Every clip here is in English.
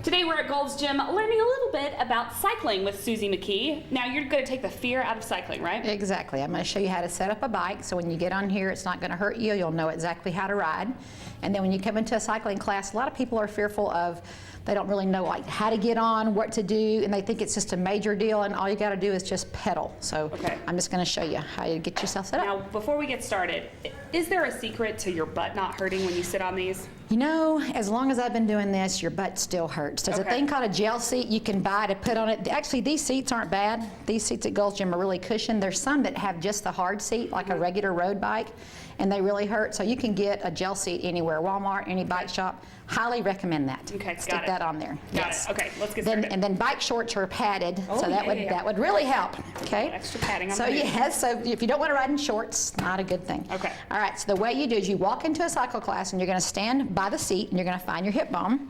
Today we're at Gold's Gym learning a little bit about cycling with Susie McKee. Now you're going to take the fear out of cycling, right? Exactly. I'm going to show you how to set up a bike so when you get on here it's not going to hurt you. You'll know exactly how to ride. And then when you come into a cycling class, a lot of people are fearful of, they don't really know like how to get on, what to do, and they think it's just a major deal and all you got to do is just pedal. So I'm just going to show you how to get yourself set up. Now before we get started, is there a secret to your butt not hurting when you sit on these? You know, as long as I've been doing this, your butt still hurts. There's a thing called a gel seat you can buy to put on it. Actually, these seats aren't bad. These seats at Gold's Gym are really cushioned. There's some that have just the hard seat, like a regular road bike, and they really hurt. So you can get a gel seat anywhere, Walmart, any bike shop. Highly recommend that. Okay, Stick that on there. Got it. Okay, let's get started. And then bike shorts are padded, so that would really help. Okay. Extra padding on so yes, so if you don't want to ride in shorts, not a good thing. Okay. All right. So the way you do is you walk into a cycle class and you're going to stand by the seat and you're going to find your hip bone,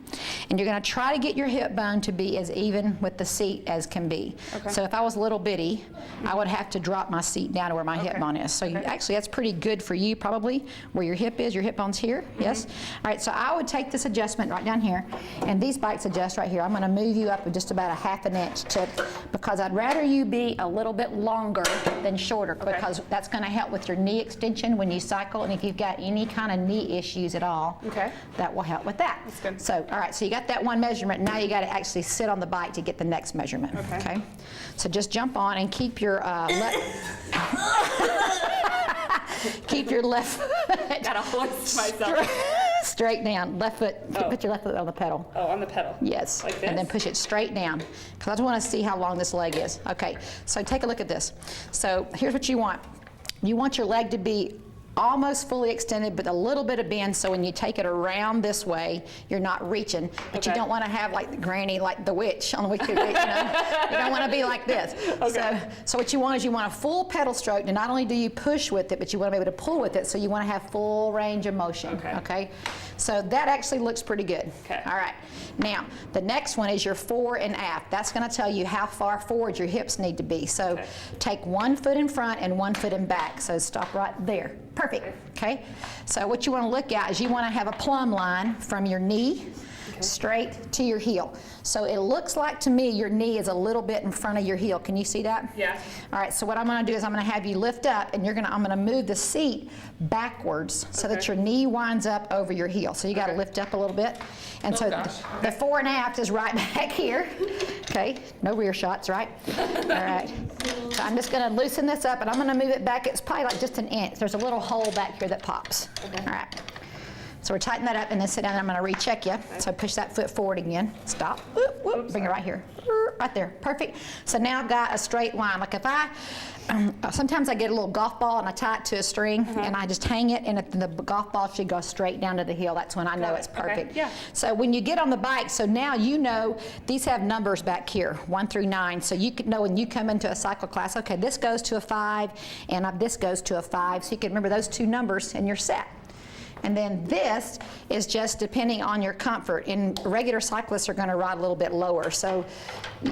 and you're going to try to get your hip bone to be as even with the seat as can be. Okay. So if I was a little bitty, I would have to drop my seat down to where my hip bone is. So you, actually, that's pretty good for you probably. Where your hip is, your hip bone's here. Yes. All right. So I would take this adjustment right down here, and these bikes adjust right here. I'm going to move you up with just about a ½ an inch tip because I'd rather you be a little bit longer than shorter because that's going to help with your knee extension when you cycle, and if you've got any kind of knee issues at all, that will help with that. That's good. So, all right, so you got that one measurement. Now you got to actually sit on the bike to get the next measurement. Okay. So just jump on and keep your keep your left foot. Gotta hoist myself. Straight down. Left foot. Put your left foot on the pedal. Oh, on the pedal. Yes. Like this? And then push it straight down. Because I just want to see how long this leg is. Okay. So take a look at this. So here's what you want. You want your leg to be almost fully extended, but a little bit of bend, so when you take it around this way, you're not reaching. But you don't want to have like the granny, like the witch on the Wicked Witch, you know? You don't want to be like this. So what you want is you want a full pedal stroke, and not only do you push with it, but you want to be able to pull with it, so you want to have full range of motion. Okay? So that actually looks pretty good. All right. Now, the next one is your fore and aft. That's going to tell you how far forward your hips need to be. So take 1 foot in front and 1 foot in back. So stop right there. Perfect. Okay. So what you want to look at is you want to have a plumb line from your knee straight to your heel. So it looks like to me your knee is a little bit in front of your heel. Can you see that? Yeah. All right. So what I'm going to do is I'm going to have you lift up, and I'm going to move the seat backwards so that your knee winds up over your heel. So you got to lift up a little bit. And so the fore and aft is right back here. Okay. No rear shots, right? All right. So I'm just going to loosen this up, and I'm going to move it back. It's probably like just an inch. There's a little hole back here that pops. All right. So we're tightening that up, and then sit down, and I'm going to recheck you. So push that foot forward again. Stop. Whoop, whoop. Bring it right here. Right there. Perfect. So now I've got a straight line. Like if I, sometimes I get a little golf ball and I tie it to a string and I just hang it, and the golf ball should go straight down to the heel. That's when I know it's perfect. So when you get on the bike, so now you know these have numbers back here, 1 through 9. So you can know when you come into a cycle class, okay, this goes to a 5 and this goes to a 5. So you can remember those 2 numbers and you're set. And then this is just depending on your comfort. And regular cyclists are going to ride a little bit lower. So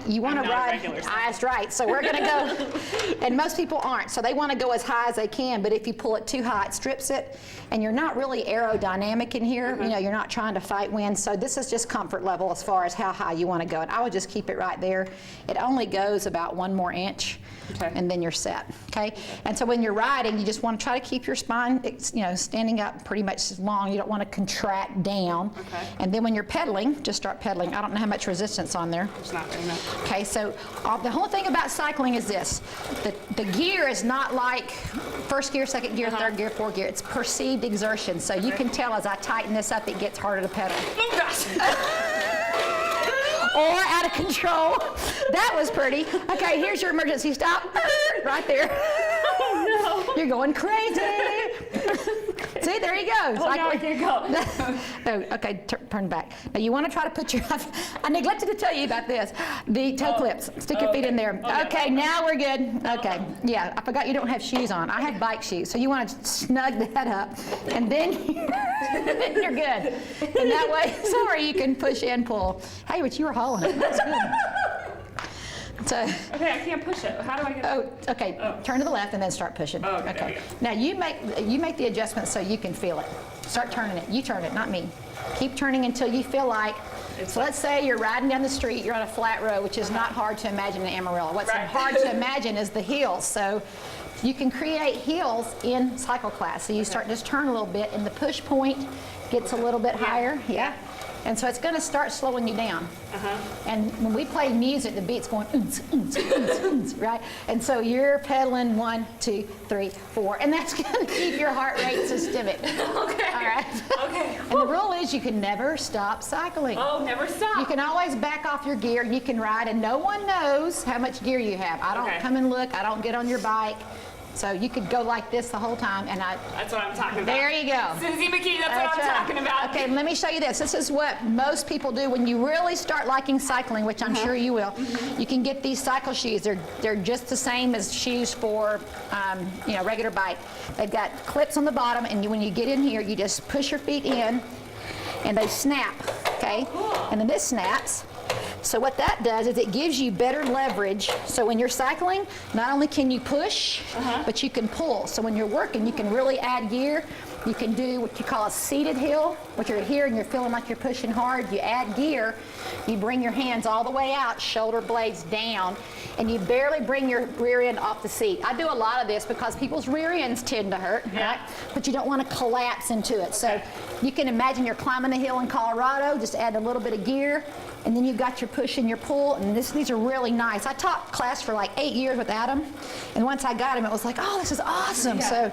you want to ride. That's right. So we're going to go, and most people aren't. So they want to go as high as they can. But if you pull it too high, it strips it. And you're not really aerodynamic in here. You know, you're not trying to fight wind. So this is just comfort level as far as how high you want to go. And I would just keep it right there. It only goes about 1 more inch. And then you're set. Okay. And so when you're riding, you just want to try to keep your spine, standing up pretty much long. You don't want to contract down. And then when you're pedaling, just start pedaling. I don't know how much resistance on there. It's not very much. Okay. So the whole thing about cycling is this: the gear is not like first gear, second gear, third gear, fourth gear. It's perceived exertion. So you can tell as I tighten this up, it gets harder to pedal. Oh gosh. Or out of control. That was pretty. Okay, here's your emergency stop. Right there. Oh no. You're going crazy. See, there you go. Oh, no, I can't go. Oh, okay, turn back. Now you want to try to put your, I neglected to tell you about this. The toe clips. Stick your feet in there. Okay, now we're good. Okay, yeah, I forgot you don't have shoes on. I have bike shoes, so you want to snug that up, and then you're good. And that way, sorry, you can push and pull. Hey, but you were hauling it. That's good. So, okay, I can't push it. How do I get it? Okay. Turn to the left and then start pushing. Oh, okay. Now you make the adjustment so you can feel it. Start turning it. You turn it, not me. Keep turning until you feel like So let's say you're riding down the street, you're on a flat road, which is not hard to imagine in Amarillo. What's hard to imagine is the hills. So you can create hills in cycle class. So you start just turn a little bit, and the push point gets a little bit higher. Yeah. And so it's going to start slowing you down. And when we play music, the beat's going, right? And so you're pedaling 1, 2, 3, 4, and that's going to keep your heart rate systemic. Okay. All right. Okay. And the rule is you can never stop cycling. Oh, never stop. You can always back off your gear, and you can ride, and no one knows how much gear you have. I don't come and look. I don't get on your bike. So you could go like this the whole time, and That's what I'm talking about. there you go. Susie McKee, that's what I'm right. talking about. Okay, let me show you this. This is what most people do when you really start liking cycling, which I'm sure you will. You can get these cycle shoes. They're just the same as shoes for regular bike. They've got clips on the bottom, and when you get in here, you just push your feet in, and they snap. Okay, and then this snaps. So what that does is it gives you better leverage. So when you're cycling, not only can you push, but you can pull. So when you're working, you can really add gear. You can do what you call a seated hill, which you're here and you're feeling like you're pushing hard. You add gear, you bring your hands all the way out, shoulder blades down, and you barely bring your rear end off the seat. I do a lot of this because people's rear ends tend to hurt, right? But you don't want to collapse into it. So you can imagine you're climbing a hill in Colorado, just add a little bit of gear, and then you've got your push and your pull, and these are really nice. I taught class for like 8 years without them, and once I got them, it was like, oh, this is awesome. So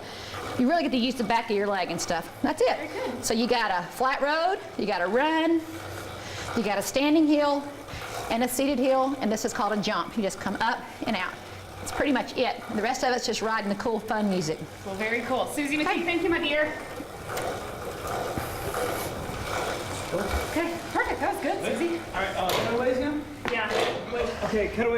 you really get to use the back of your leg and stuff. That's it. So you got a flat road, you got a run, you got a standing hill, and a seated hill, and this is called a jump. You just come up and out. That's pretty much it. The rest of it's just riding the cool, fun music. Well, very cool. Susie McKee, thank you, my dear. Okay, perfect. That was good, Susie. All right, cutaways again? Yeah. Okay, cutaways.